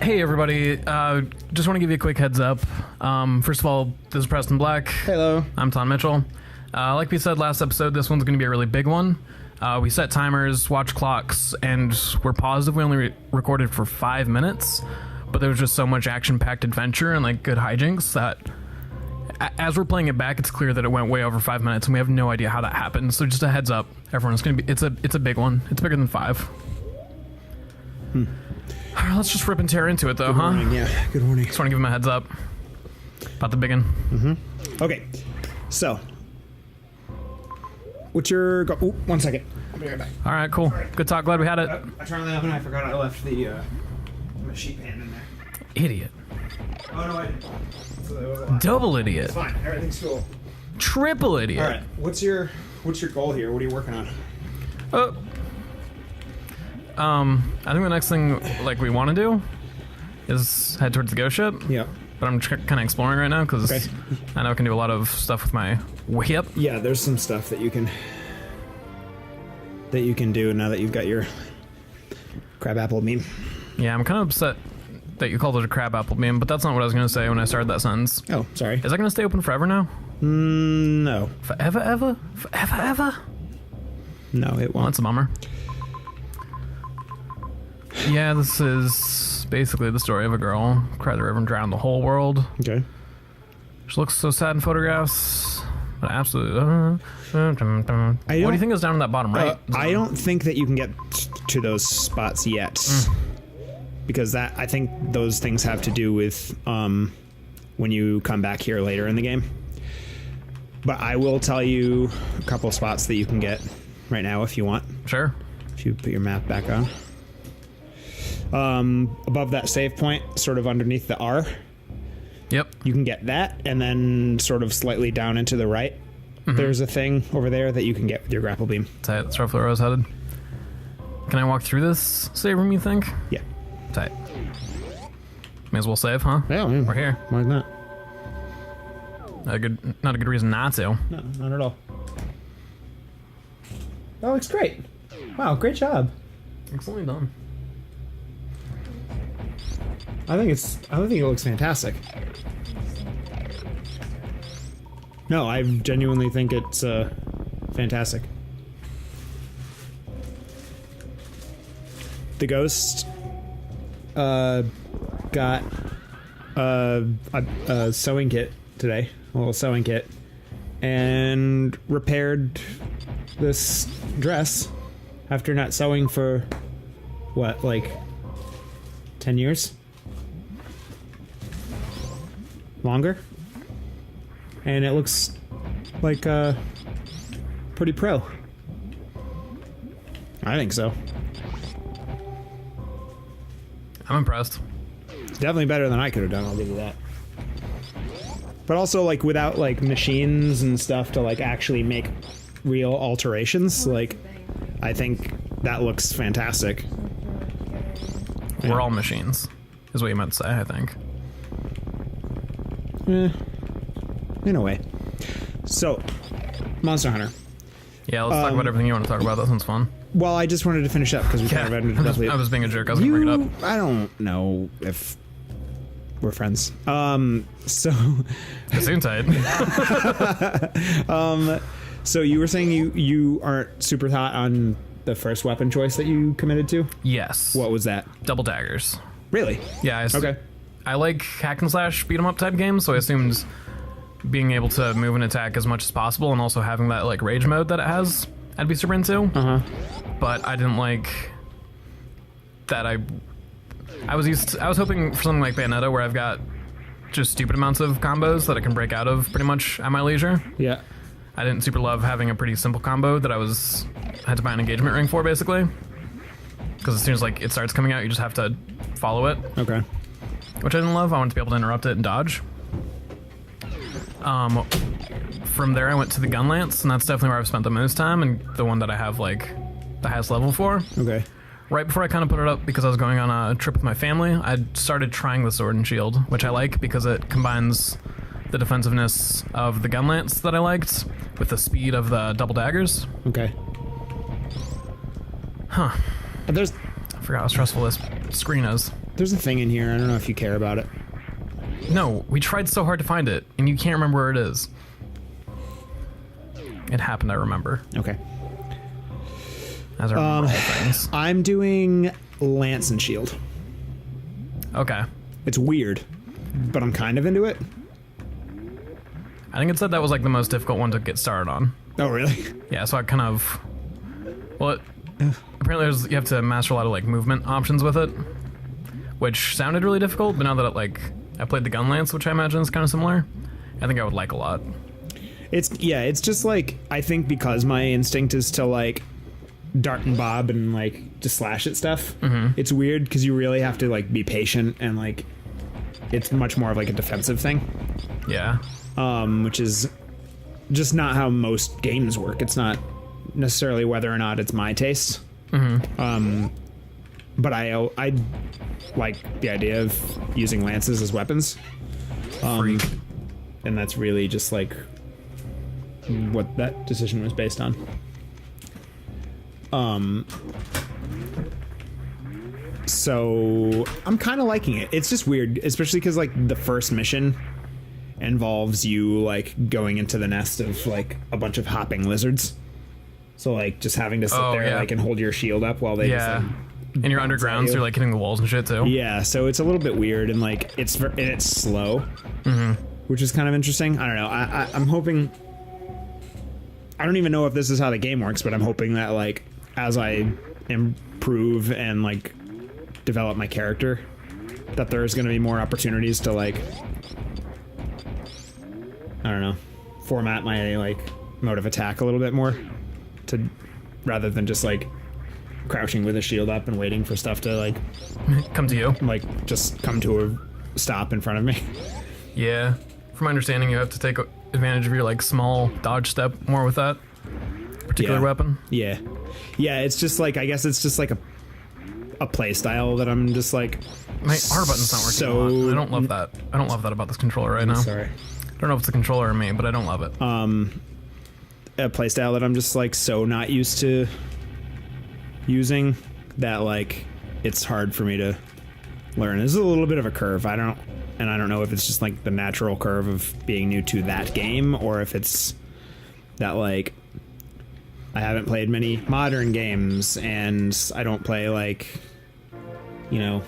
Hey everybody, just want to give you a quick heads up. First of all, this is Preston Black. Hello. I'm Taun Mitchell. Like we said last episode, this one's going to be a really big one. We set timers, watch clocks, and we're positive we only recorded for 5 minutes, but there was just so much action-packed adventure and like good hijinks that as we're playing it back, it's clear that it went way over 5 minutes, and we have no idea how that happened. So just a heads up, everyone, it's going to be it's a big one. It's bigger than 5. All right, let's just rip and tear into it, though, Good morning. Yeah, good morning. Just want to give him a heads up about the big one. Okay, so what's your go? Ooh, 1 second. I'll be right back. All right, cool. Good talk. Glad we had it. I turned on the oven. I forgot I left the my sheet pan in there. Idiot. Oh no, I didn't. So that wasn't Double idiot. It's fine. Everything's cool. Triple idiot. All right. What's your goal here? What are you working on? I think the next thing like we want to do is head towards the ghost ship. Yeah. But I'm kind of exploring right now because I know I can do a lot of stuff with my whip. Yeah, there's some stuff that you can do now that you've got your crabapple beam. Yeah, I'm kind of upset that you called it a crabapple beam, but that's not what I was going to say when I started that sentence. Oh, sorry. Is that going to stay open forever now? No. Forever, ever? Forever, ever? No, it Well, won't. that's a bummer. Yeah, this is basically the story of a girl who cried the river and drowned the whole world. Okay. She looks so sad in photographs. But absolutely. What do you think is down in that bottom right? I don't think that you can get to those spots yet. Because I think those things have to do with when you come back here later in the game. But I will tell you a couple spots that you can get right now if you want. Sure. If you put your map back on. Above that save point, sort of underneath the R. Yep. You can get that, and then sort of slightly down and to the right. There's a thing over there that you can get with your grapple beam. Tight. That's roughly where I was headed. Can I walk through this save room, you think? Yeah. Tight. May as well save, huh? Yeah, We're here. Why not? Not a good reason not to. No, not at all. That looks great. Wow, great job. Excellently done. I think it looks fantastic. No, I genuinely think it's fantastic. The ghost got a sewing kit today, a little sewing kit, and repaired this dress after not sewing for what, like 10 years? Longer, and it looks like pretty pro. I think so. I'm impressed. It's definitely better than I could have done, I'll give you that. But also, like, without like machines and stuff to like actually make real alterations, like, I think that looks fantastic. We're all machines, is what you meant to say, I think. In a way. So, Monster Hunter. Yeah, let's talk about everything you want to talk about. That sounds fun. Well, I just wanted to finish up because we kind of ended up. I was being a jerk. I was going to bring it up. I don't know if we're friends. So Soon tight. So you were saying you aren't super hot on the first weapon choice that you committed to? Yes. What was that? Double daggers. Really? Yeah. Okay. I like hack and slash beat 'em up type games, so I assumed being able to move and attack as much as possible, and also having that like rage mode that it has, I'd be super into. But I didn't like that. I was hoping for something like Bayonetta, where I've got just stupid amounts of combos that I can break out of pretty much at my leisure. Yeah. I didn't super love having a pretty simple combo that I had to buy an engagement ring for, basically. Because as soon as like it starts coming out, you just have to follow it. Okay. Which I didn't love. I wanted to be able to interrupt it and dodge. From there, I went to the gun lance, and that's definitely where I've spent the most time, and the one that I have like the highest level for. Okay. Right before I kind of put it up, because I was going on a trip with my family, I started trying the sword and shield, which I like because it combines the defensiveness of the gun lance that I liked with the speed of the double daggers. Okay. Huh. There's I forgot how stressful this screen is. There's a thing in here. I don't know if you care about it. No, we tried so hard to find it, and you can't remember where it is. It happened, I remember. Okay. As I remember all things. I'm doing Lance and Shield. Okay. It's weird, but I'm kind of into it. I think it said that was like the most difficult one to get started on. Oh, really? Yeah, so I kind of... Well, apparently you have to master a lot of like movement options with it, which sounded really difficult, but now that I played the gun lance, which I imagine is kind of similar, I think I would like a lot. It's just like, I think because my instinct is to like dart and bob and like just slash at stuff, it's weird because you really have to like be patient and like it's much more of like a defensive thing. Yeah. Which is just not how most games work. It's not necessarily whether or not it's my taste. But I like the idea of using lances as weapons. And that's really just like what that decision was based on. So I'm kind of liking it. It's just weird, especially because like the first mission involves you like going into the nest of like a bunch of hopping lizards. So like just having to sit there like and hold your shield up while they just, like, and you're underground, so you're like hitting the walls and shit too. Yeah, so it's a little bit weird and like it's slow, which is kind of interesting. I don't know. I'm hoping. I don't even know if this is how the game works, but I'm hoping that like as I improve and like develop my character, that there's going to be more opportunities to like, I don't know, format my like mode of attack a little bit more, to rather than just like crouching with a shield up and waiting for stuff to like come to you, like just come to a stop in front of me. Yeah, from my understanding, you have to take advantage of your like small dodge step more with that particular weapon. Yeah, it's just like, I guess it's just like a play style that I'm just like, my R button's not working. So I don't love that. I don't love that about this controller right now. Sorry. I don't know if it's the controller or me, but I don't love it. A playstyle that I'm just like so not used to using that like it's hard for me to learn. This is a little bit of a curve. I don't know if it's just like the natural curve of being new to that game, or if it's that like I haven't played many modern games and I don't play like, you know,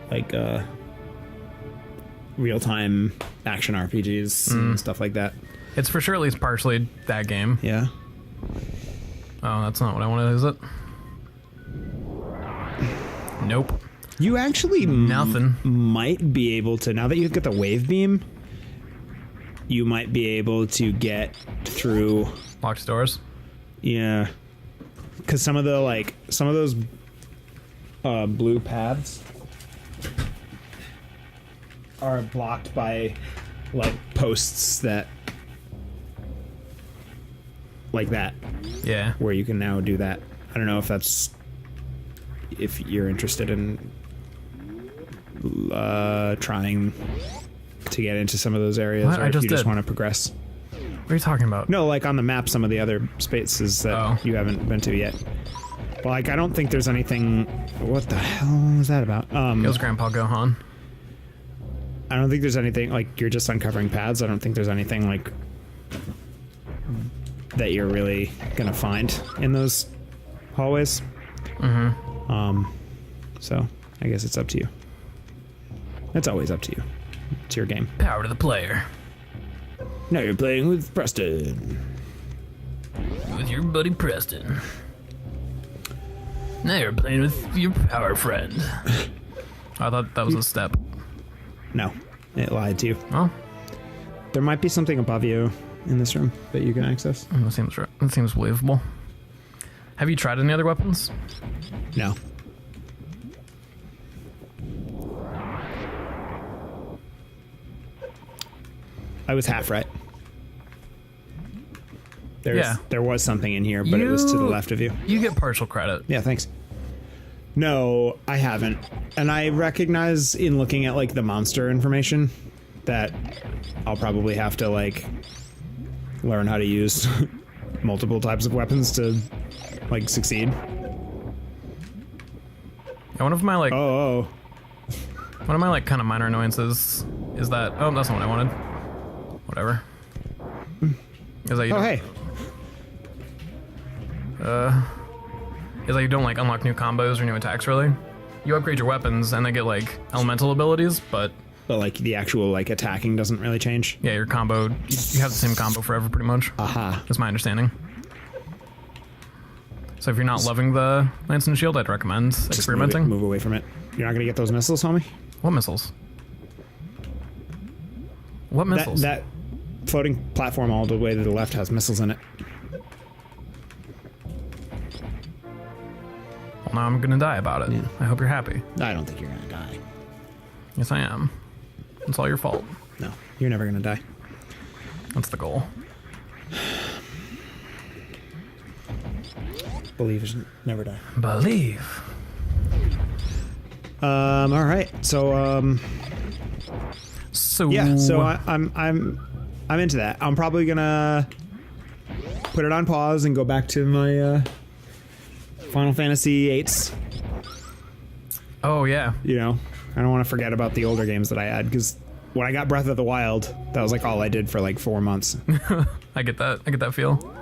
like real-time action RPGs and stuff like that. It's for sure at least partially that game. Yeah. Oh, that's not what I wanted, is it? Nope. You actually might be able to, now that you get the wave beam, you might be able to get through locked doors. Yeah, because some of those blue paths are blocked by like posts that like that. Yeah, where you can now do that. I don't know if you're interested in trying to get into some of those areas, what? or if you just want to progress. What are you talking about? No, like on the map, some of the other spaces that you haven't been to yet. Well, like I don't think there's anything. What the hell is that about? Goes Grandpa Gohan. I don't think there's anything like you're just uncovering paths. I don't think there's anything like that you're really gonna find in those hallways. So I guess it's up to you. It's always up to you. It's your game. Power to the player. Now you're playing with Preston. With your buddy Preston. Now you're playing with your power friend. I thought that was a step. No, it lied to you. Oh. There might be something above you in this room that you can access. That seems right. That seems believable. Have you tried any other weapons? No. I was half right. There was something in here, but it was to the left of you. You get partial credit. Yeah, thanks. No, I haven't. And I recognize in looking at like the monster information that I'll probably have to like learn how to use multiple types of weapons to like succeed. Yeah, one of my like Oh. kind of minor annoyances is that that's not what I wanted. Whatever. Is that you Oh, don't, hey. is that you don't like unlock new combos or new attacks really. You upgrade your weapons and they get like elemental abilities, but But, like, the actual, like, attacking doesn't really change. yeah, your combo, you have the same combo forever pretty much. Aha. That's my understanding. So if you're not loving the Lance and Shield, I'd recommend experimenting. Move away from it. You're not going to get those missiles, homie? What missiles? What missiles? That floating platform all the way to the left has missiles in it. Well, now I'm gonna die about it. Yeah. I hope you're happy. I don't think you're going to die. Yes, I am. It's all your fault. No, you're never going to die. That's the goal. Believers never die. Believe. All right. So, So yeah, so I'm into that. I'm probably gonna put it on pause and go back to my Final Fantasy 8s. Oh yeah. You know, I don't want to forget about the older games that I had, because when I got Breath of the Wild, that was like all I did for like 4 months. I get that feel.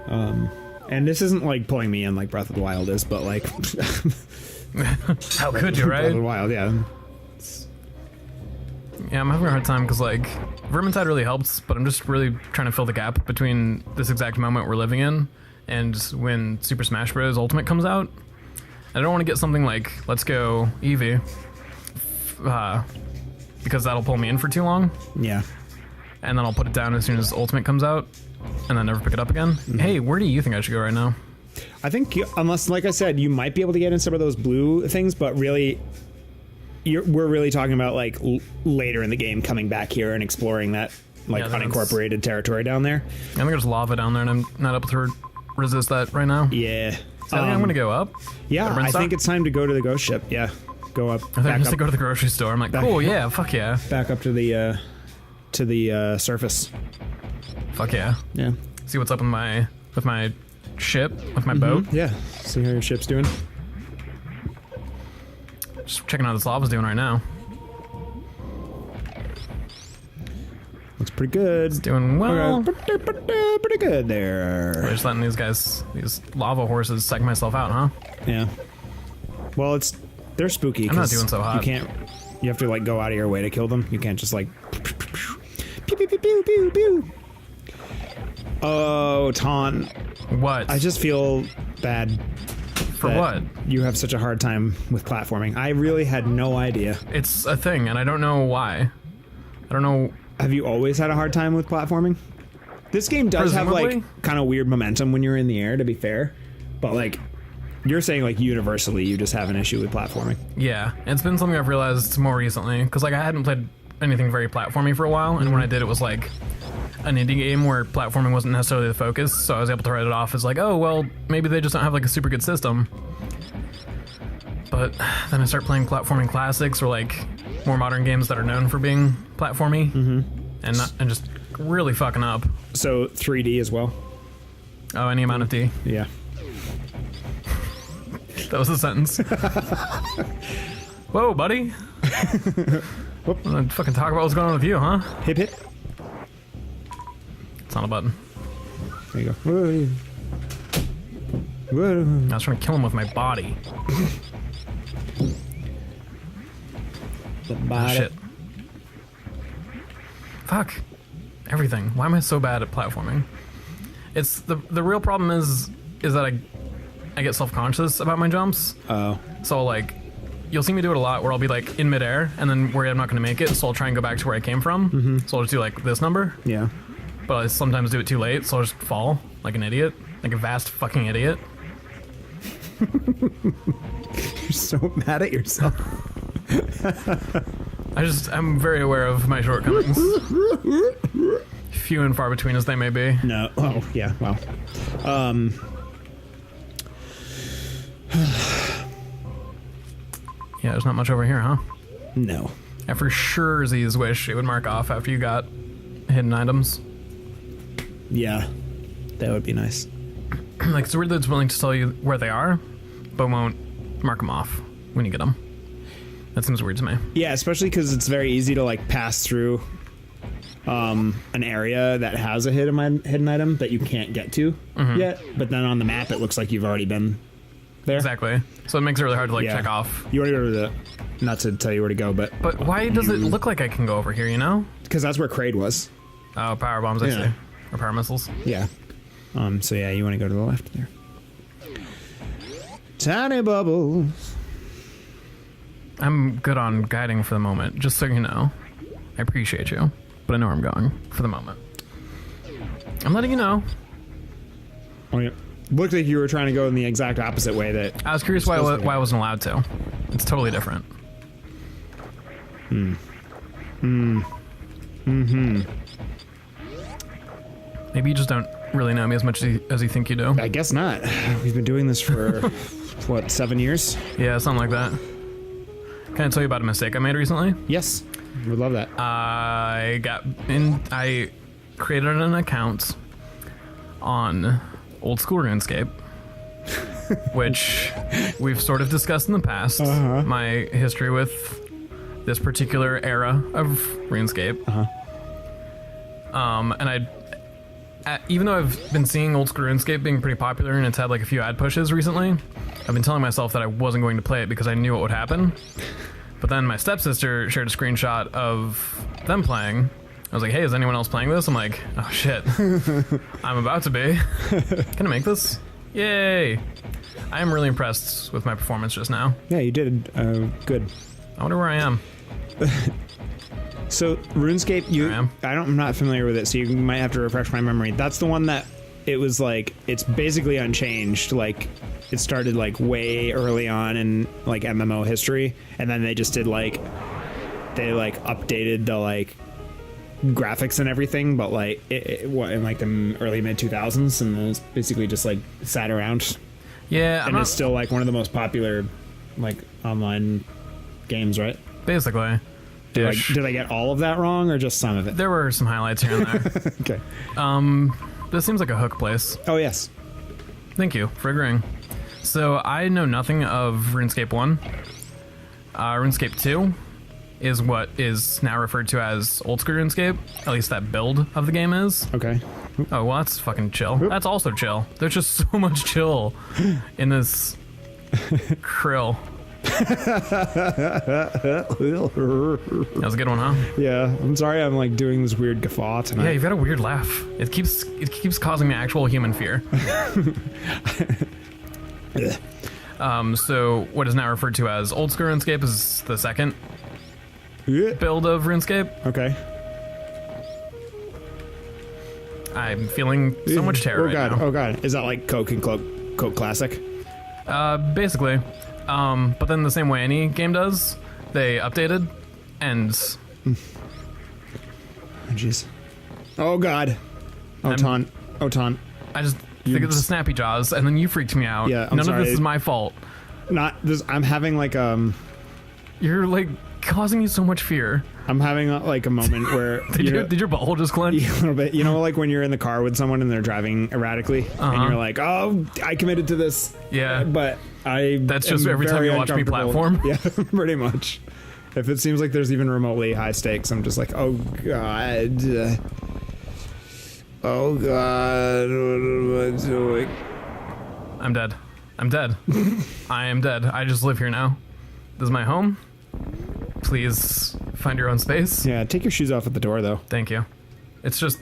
And this isn't like pulling me in like Breath of the Wild is, but like How could you, Breath of the right? Wild, yeah. Yeah, I'm having a hard time because like Vermintide really helps, but I'm just really trying to fill the gap between this exact moment we're living in and when Super Smash Bros. Ultimate comes out. I don't want to get something like Let's Go Eevee, because that'll pull me in for too long, Yeah. and then I'll put it down as soon as Ultimate comes out, and then never pick it up again. Hey, where do you think I should go right now? I think unless, like I said, you might be able to get in some of those blue things, but really, we're really talking about like later in the game coming back here and exploring that like Yeah, unincorporated territory down there. I think there's lava down there, and I'm not able to resist that right now. Yeah. So I think I'm gonna go up. Yeah, Go to I Rinse think Up? it's time to go to the ghost ship. Yeah, go up. I thought I Back was to up, go to the grocery store. I'm like, cool, yeah, fuck yeah, back up to the surface. fuck yeah. Yeah. See what's up with my ship, with my boat. Yeah. See how your ship's doing. Just checking out what this lava's doing right now. Looks pretty good. Doing well. Okay. Pretty good there. We're just letting these lava horses psych myself out, huh? Yeah. Well, they're spooky. I'm not 'cause doing so hot. You have to like go out of your way to kill them. You can't just like pew pew pew pew pew pew. Oh, Taun. What? I just feel bad. For that what? You have such a hard time with platforming. I really had no idea. It's a thing, and I don't know why. I don't know. Have you always had a hard time with platforming? This game does have Presumably. like kind of weird momentum when you're in the air, to be fair. But like, you're saying like universally you just have an issue with platforming. Yeah, it's been something I've realized more recently, because like I hadn't played anything very platformy for a while, and when I did, it was like an indie game where platforming wasn't necessarily the focus, so I was able to write it off as like, oh well, maybe they just don't have like a super good system. But then I start playing platforming classics or like more modern games that are known for being platformy, and just really fucking up. So 3D as well. Oh, any amount of D. Yeah. That was a sentence. Whoa, buddy. Whoop. Wanna fucking talk about what's going on with you, huh? Hip hip. It's on a button. There you go. Whoa. Whoa. I was trying to kill him with my body. The Oh, body. shit. Fuck. Everything. Why am I so bad at platforming? It's the real problem is that I get self-conscious about my jumps. Oh. So like, you'll see me do it a lot where I'll be like in midair and then worry I'm not going to make it, so I'll try and go back to where I came from. So I'll just do like this number, Yeah. but I sometimes do it too late, so I'll just fall like an idiot, like a vast fucking idiot. You're so mad at yourself. I'm very aware of my shortcomings. Few and far between as they may be. No. Oh, yeah. Wow. Yeah, there's not much over here, huh? No. I for sure Z's wish it would mark off after you got hidden items. Yeah. That would be nice. Like, it's weird that it's willing to tell you where they are, but won't mark them off when you get them. That seems weird to me. Yeah, especially because it's very easy to like pass through an area that has a hidden item that you can't get to yet. But then on the map, it looks like you've already been there. Exactly. So it makes it really hard to like check off. You want to go to the... Not to tell you where to go, but... But why does it look like I can go over here, you know? Because that's where Kraid was. Oh, power bombs, I see. Or power missiles. Yeah. So yeah, you want to go to the left there. Tiny bubbles. I'm good on guiding for the moment, just so you know. I appreciate you, but I know where I'm going for the moment. I'm letting you know. Oh, yeah. Looked like you were trying to go in the exact opposite way that... I was curious why I wasn't allowed to. It's totally different. Maybe you just don't really know me as much as you think you do. I guess not. We've been doing this for, what, 7 years? Yeah, something like that. Can I tell you about a mistake I made recently? Yes. Would love that. I created an account on old school RuneScape, which we've sort of discussed in the past. My history with this particular era of RuneScape. And even though I've been seeing old school RuneScape being pretty popular and it's had like a few ad pushes recently, I've been telling myself that I wasn't going to play it because I knew what would happen. But then my stepsister shared a screenshot of them playing. I was like, hey, is anyone else playing this? I'm like, oh shit. I'm about to be. Can I make this? Yay. I am really impressed with my performance just now. Yeah, you did good. I wonder where I am. So RuneScape, I'm not familiar with it, so you might have to refresh my memory. That's the one that it was like, it's basically unchanged. Like, it started like way early on in like MMO history, and then they just did like, they like updated the like graphics and everything, but like in like the early mid 2000s, and it was basically just like sat around. Yeah, and it's still like one of the most popular like online games, right? Basically. Did I get all of that wrong, or just some of it? There were some highlights here and there. Okay. This seems like a hook place. Oh yes. Thank you for agreeing. So I know nothing of RuneScape 1. RuneScape 2 is what is now referred to as old school RuneScape. At least that build of the game is. Okay. Oh, well, that's fucking chill. That's also chill. There's just so much chill in this krill. That was a good one, huh? Yeah. I'm sorry I'm like doing this weird guffaw tonight. Yeah, you've got a weird laugh. It keeps causing me actual human fear. So what is now referred to as old school RuneScape is the second build of RuneScape. Okay. I'm feeling so much terror right now. Oh god. Is that like Coke and Coke Classic? Basically. But then the same way any game does, they updated and... Oh jeez. Oh god. Oh Taun. I just think it was a snappy jaws, and then you freaked me out. Yeah, None of this is my fault. Not this. I'm having like You're like causing me so much fear. I'm having like a moment where did your butthole just clench? Yeah, a little bit. You know, like when you're in the car with someone and they're driving erratically, and you're like, "Oh, I committed to this." Yeah, but that's just every time you watch me platform. Yeah, pretty much. If it seems like there's even remotely high stakes, I'm just like, "Oh god, oh god, what am I doing?" I'm dead. I am dead. I just live here now. This is my home. Please find your own space. Yeah, take your shoes off at the door, though. Thank you. It's just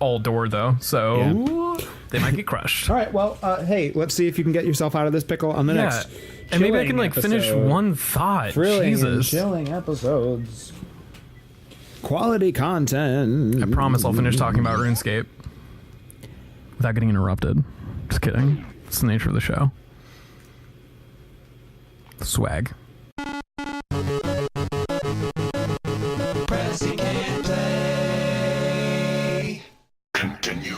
all door, though, so they might get crushed. All right, well, hey, let's see if you can get yourself out of this pickle on the next. And maybe I can like finish one thought. Jesus. And chilling episodes. Quality content. I promise I'll finish talking about RuneScape without getting interrupted. Just kidding. It's the nature of the show. Swag. Press, he can't play. Continue.